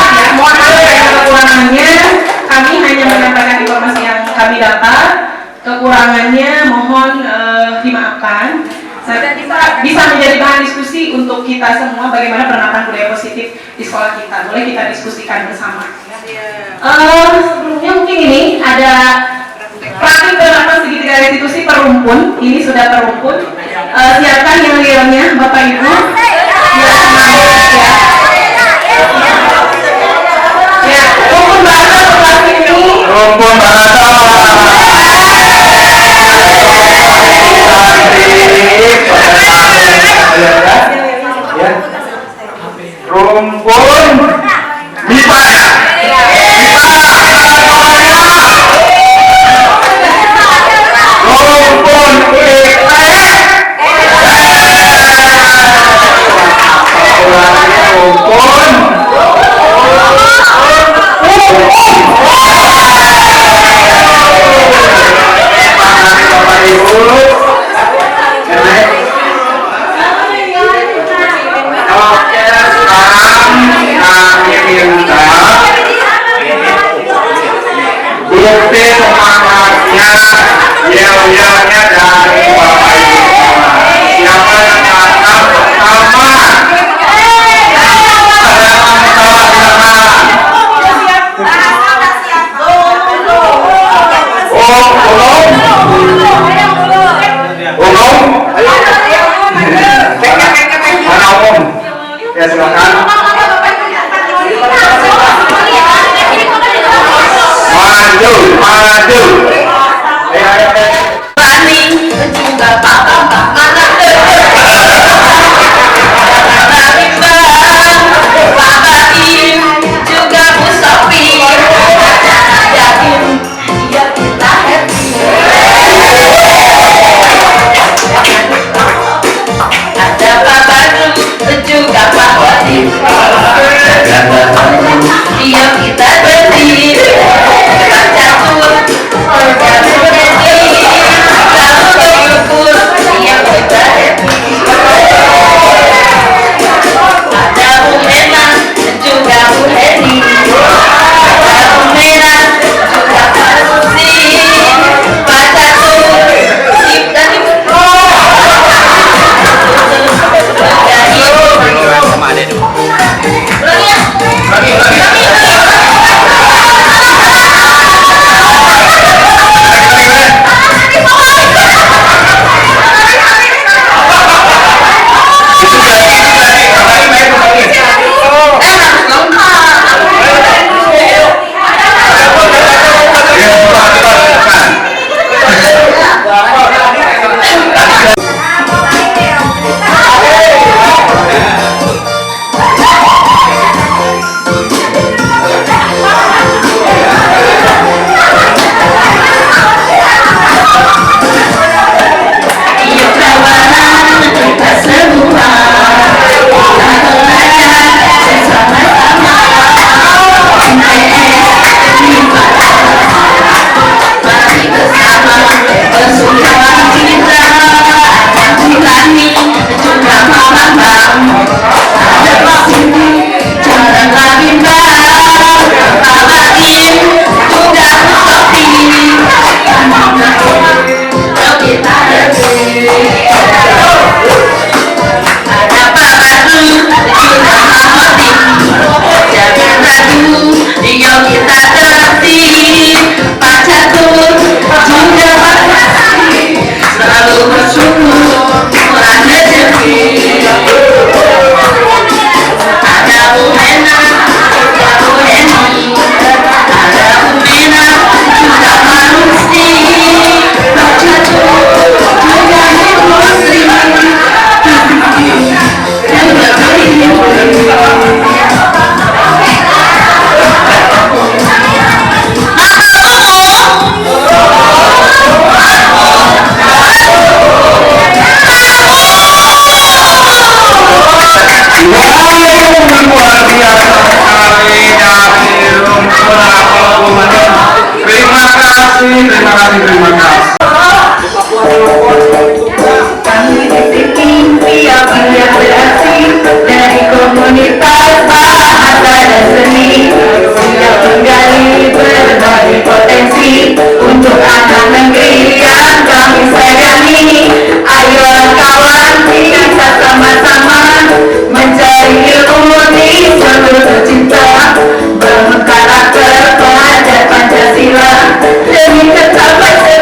ya. Mohon maaf yang kekurangannya. Kami hanya menyampaikan informasi yang kami dapat. Kekurangannya mohon dimaafkan. Bisa menjadi bahan diskusi untuk kita semua bagaimana penerapan budaya positif di sekolah kita. Boleh kita diskusikan bersama. Sebelumnya mungkin ini ada praktik penerapan segitiga restitusi per rumpun. Ini sudah per rumpun. Siapkan yang realnya Bapak Ibu. Ya, rumpun bahasa kelas ini. Rumpun bahasa. Rumpun bisa ya? Rumpun bukti semangatnya, yel-yelnya dari Bapak Ibu semua. Siapa yang angkat pertama? Ada angkat tangan. Oh, belum? Belum? Mana umum? Ya silakan. Maju, maju. terima kasih. Kami di sini tiap yang berarti dari komunitas bahasa dan seni, siap menggali berbagai potensi untuk anak negeri yang kami sayangi. Ayo kawan, kita sama-sama mencari ilmu di seluruh cinta, bangun karakter pelajar Pancasila demi tercapai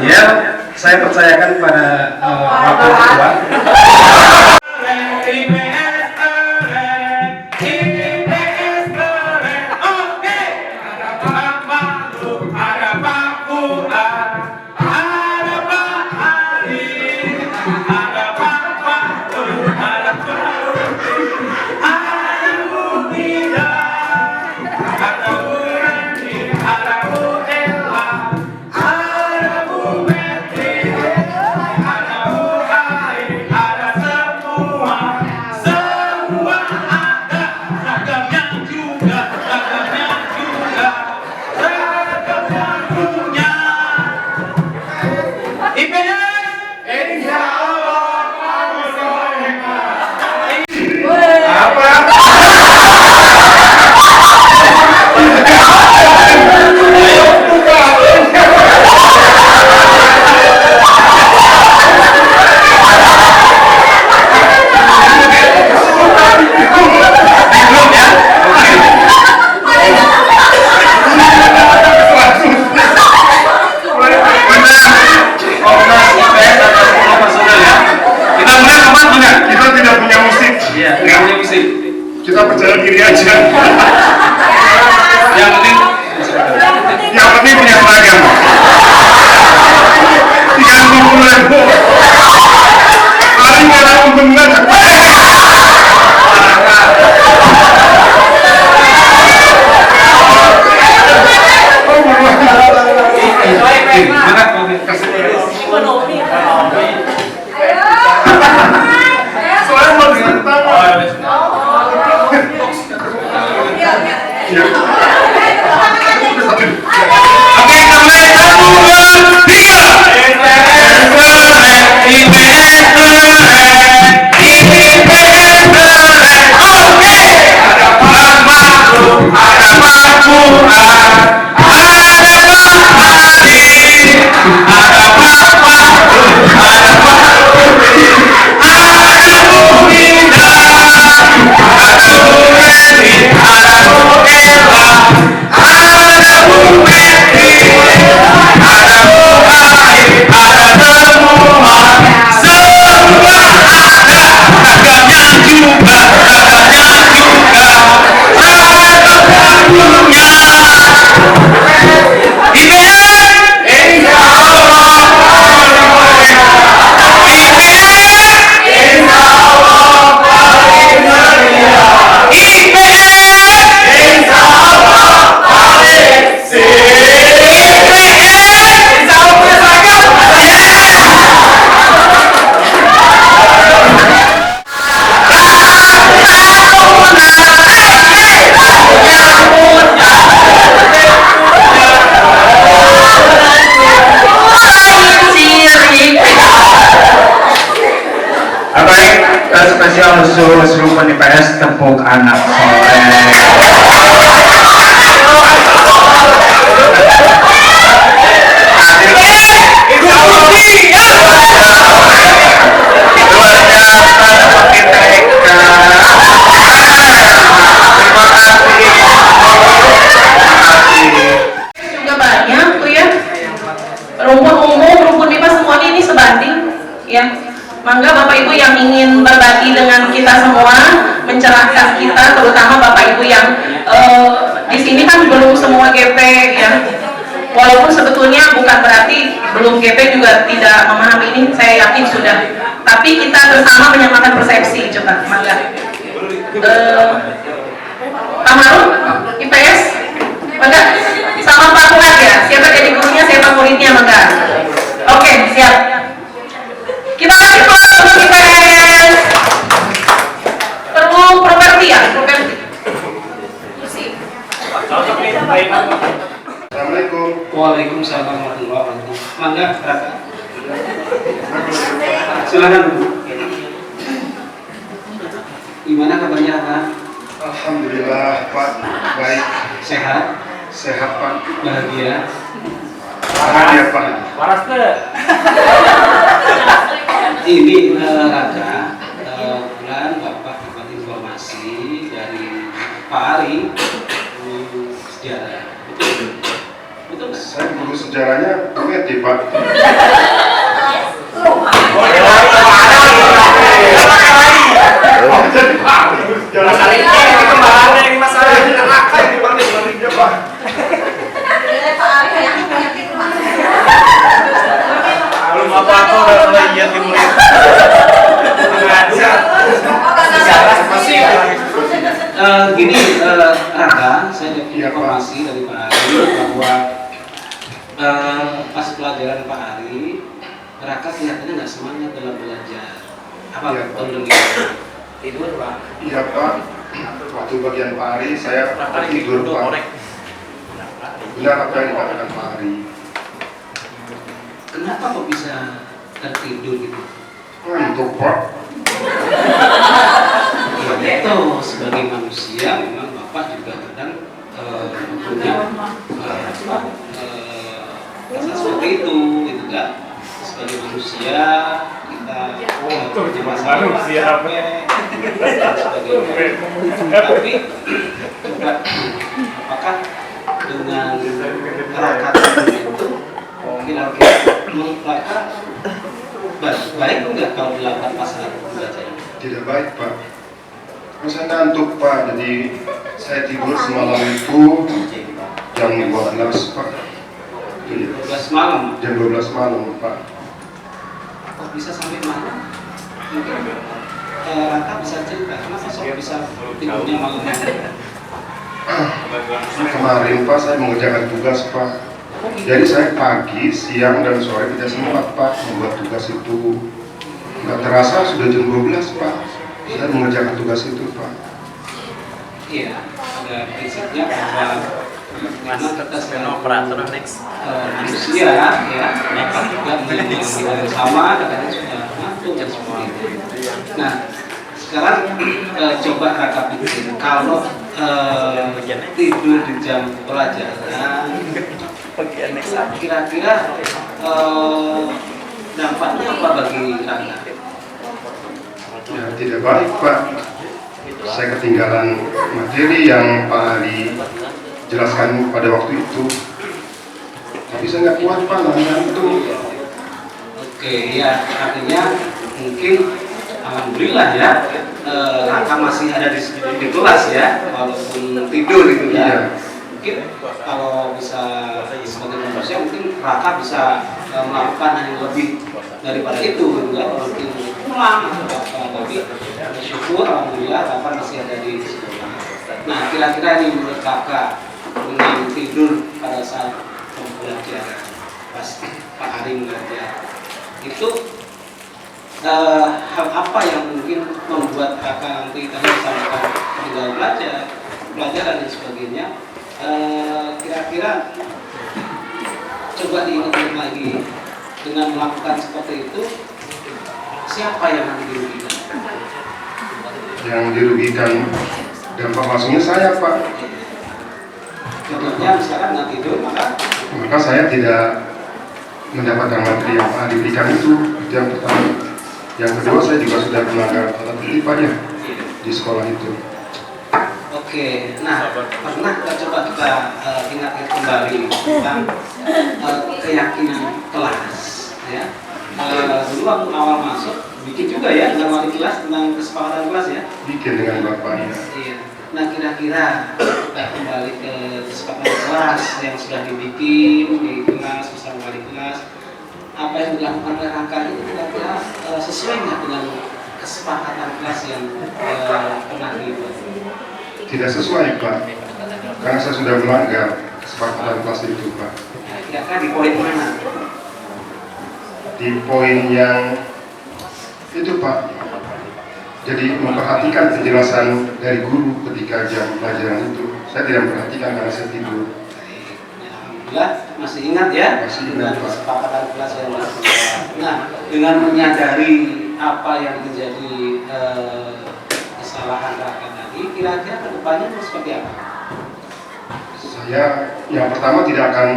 Ya, saya percayakan pada Bapak Ketua. Kita percaya diri aja. Yang penting punya seragam. 30.000. Paling ada untungnya. Spesial khusus Rukun IPS tepuk anak soleh. Juga banyak tuh ya. Rumpun umum, rumpun IPA semuanya ini sebanding ya. Mangga Bapak Ibu yang ingin berbagi dengan kita semua, mencerahkan kita, terutama Bapak Ibu yang di sini kan belum semua GP ya. Walaupun sebetulnya bukan berarti belum GP juga tidak memahami ini, saya yakin sudah. Tapi kita bersama menyamakan persepsi, coba mangga. Pak Marun, IPS, mangga sama Pak Fuad ya. Siapa jadi gurunya, siapa muridnya mangga. Oke, siap. Kita kasih aplaus untuk IPS. Perlu properti ya, properti. Kursi. Assalamualaikum. Waalaikumsalam warahmatullahi wabarakatuh. Mangga, Raka. Silakan Bu. Gimana kabarnya Pak? Alhamdulillah Pak, baik. Sehat? Sehat Pak. Bahagia? Bahagia Pak. Waras tuh. Ini Raka, bulan Bapak dapat informasi dari Pak Ari, guru sejarah. Betul nggak? Saya guru guru sejarahnya Meti, Pak. Gini, Raka, saya dapat informasi dari Pak Ari bahwa pas pelajaran Pak Ari, Raka kelihatannya nggak semangat dalam belajar. Apa betul gitu? Tidur, Pak? Iya, Pak. Waktu bagian Pak Ari, saya tidur, Pak. Benar apa yang dikatakan Pak Ari. Kenapa kok bisa tertidur gitu? Ngantuk, Pak. Itu sebagai manusia memang Bapak juga kadang punya rasa seperti itu, gitu kan? Sebagai manusia kita punya masalah capek, tapi juga apakah dengan Raka itu kira-kira menurut Raka baik enggak kalau dilakukan pasangan belajar? Tidak baik, Pak. Saya ngantuk, Pak. Jadi saya tidur semalam itu jam 12, Pak. 12 malam? Jam 12 malam, Pak. Kok bisa sampai malam? Mungkin Raka bisa cerita, kenapa sok bisa tidurnya malam? Kemarin, Pak, saya mengerjakan tugas, Pak. Jadi saya pagi, siang, dan sore tidak sempat, Pak, membuat tugas itu. Nggak terasa sudah jam 12, Pak. Saya mengerjakan tugas itu, Pak. Iya, ada prinsipnya bahwa memang kita sebagai manusia ya, Bapak juga menjadi sama, kadang-kadang sudah ngantuk dan seperti itu. Nah, sekarang coba Raka pikir, kalau tidur di jam pelajaran, kira-kira dampaknya apa bagi Raka? Ya, tidak baik, Pak. Saya ketinggalan materi yang Pak Ali jelaskan pada waktu itu. Tapi saya nggak kuat, Pak, ngantuk. Oke, ya artinya mungkin alhamdulillah ya Raka masih ada di kelas ya, walaupun tidur gitu ya. Iya. Mungkin kalau bisa sebagai manusia mungkin Raka bisa melakukan yang lebih daripada itu gitu ya, mungkin pulang atau apa, tapi syukur alhamdulillah Raka masih ada di sekolah. Nah, kira-kira ini menurut Kakak dengan tidur pada saat belajar pas Pak Ari mengajar itu hal apa yang mungkin membuat Kakak nanti tadi misalkan tinggal pelajaran dan sebagainya, kira-kira coba diingat lagi dengan melakukan seperti itu, siapa yang nanti dirugikan? Yang dirugikan dampak langsungnya saya, Pak. Contohnya misalkan nggak tidur, Maka saya tidak mendapatkan materi yang Pak diberikan itu yang pertama. Yang kedua, saya juga sudah melanggar tata tertib, Pak, ya, di sekolah itu. Oke, nah pernah coba kita ingat kembali tentang keyakinan kelas, ya. Dulu waktu awal masuk bikin juga ya dengan wali kelas tentang kesepakatan kelas ya. Bikin dengan bapaknya. Iya. Nah kira-kira kita kembali ke kesepakatan kelas yang sudah dibikin di kelas bersama wali kelas, apa yang dilakukan oleh Raka itu kira-kira sesuai nggak dengan kesepakatan kelas yang pernah dibuat? Tidak sesuai, Pak. Karena saya sudah melanggar kesepakatan kelas itu, Pak. Nah, kira-kira di poin mana? Di poin yang itu, Pak. Jadi memperhatikan penjelasan dari guru ketika jam pelajaran itu. Saya tidak memperhatikan karena saya tidur. Alhamdulillah masih ingat ya, masih dengan ingat, Pak. kesepakatan kelas yang dilakukan. Nah, dengan menyadari apa yang menjadi kesalahan Raka tadi, kira-kira kedepannya mau seperti apa? Saya yang pertama tidak akan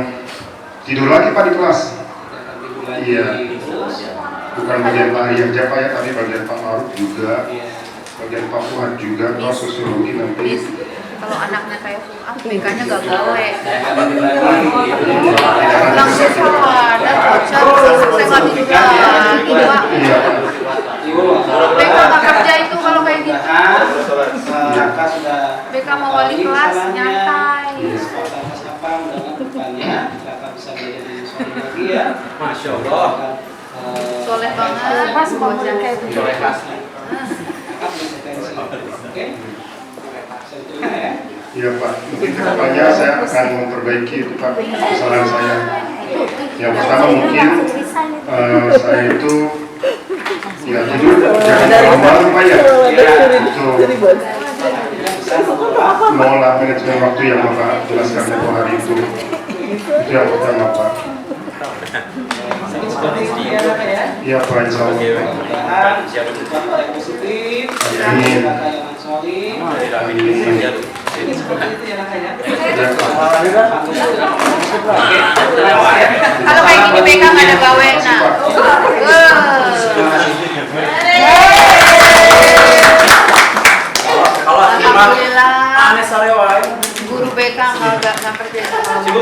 tidur lagi, Pak, di kelas. Iya. Bukan bagian Pak Ari aja, Pak, ya, tapi bagian Pak Maruf juga, bagian Pak Fuad juga, kalau sosiologi nanti kalau anaknya kayak BK-nya gak gawe langsung ada voucher saya nggak bisa BK gak kerja itu kalau kayak gitu BK mau wali kelas nyantai Masya Allah. soleh banget pas mau kayak gitu Iya Pak, mungkin kedepannya saya akan memperbaiki itu Pak, kesalahan saya. Yang pertama mungkin saya itu nggak tidur, jangan terlalu malam Pak ya. Untuk mengolah manajemen waktu yang Bapak jelaskan itu hari itu. Itu yang pertama Pak. Iya Pak, insya Allah. Amin. kalau kayak gini BK nggak ada gawe nah alhamdulillah guru BK nggak kerja aku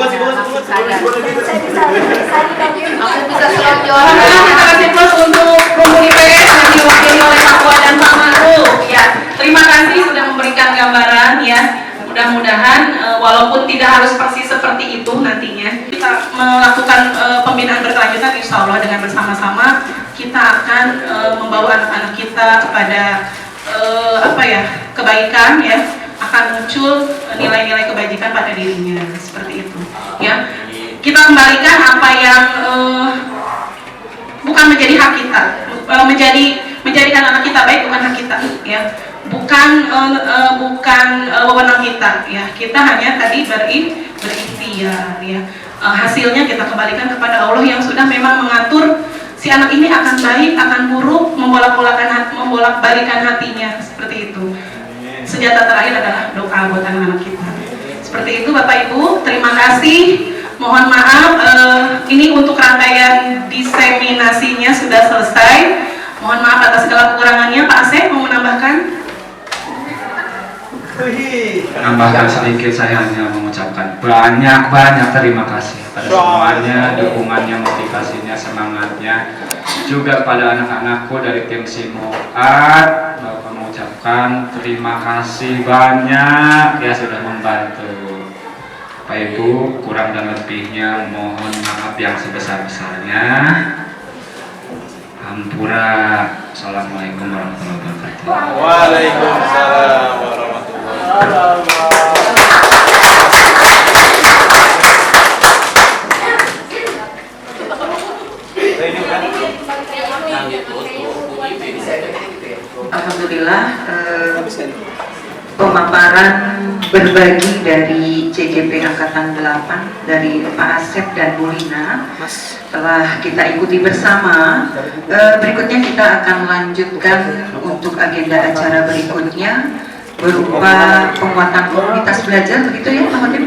bisa selonjoran Kita kasih plus untuk Rumpun IPS yang diwakili oleh Pak Tua dan Pak Maruf. Ya, terima kasih sudah memberikan gambaran ya. Mudah-mudahan walaupun tidak harus persis seperti itu nantinya, kita melakukan pembinaan berkelanjutan insya Allah dengan bersama-sama kita akan membawa anak-anak kita kepada kebaikan ya, akan muncul nilai-nilai kebajikan pada dirinya seperti itu ya. Kita kembalikan apa yang bukan menjadi hak kita, menjadikan anak kita baik bukan hak kita ya, bukan wewenang kita ya. Kita hanya tadi berikhtiar ya. Hasilnya kita kembalikan kepada Allah yang sudah memang mengatur si anak ini akan baik, akan buruk, membolak-balikan hatinya seperti itu. Senjata terakhir adalah doa buat anak-anak kita. Seperti itu Bapak Ibu, terima kasih. Mohon maaf, ini untuk rangkaian diseminasinya sudah selesai. Mohon maaf atas segala kekurangannya. Pak Asep mau menambahkan? Menambahkan sedikit, saya hanya mengucapkan banyak terima kasih pada semuanya, dukungannya, motivasinya, semangatnya, juga pada anak-anakku dari tim Simuat. Bapak mengucapkan terima kasih banyak ya sudah membantu. Bapak Ibu, kurang dan lebihnya mohon maaf yang sebesar-besarnya. Hampura. Assalamualaikum warahmatullahi wabarakatuh. Waalaikumsalam warahmatullahi wabarakatuh. Alhamdulillah pemaparan berbagi dari CGP Angkatan 8 dari Pak Asep dan Bu Lina telah kita ikuti bersama. Berikutnya kita akan lanjutkan untuk agenda acara berikutnya berupa penguatan komunitas belajar, begitu ya Pak Hadim?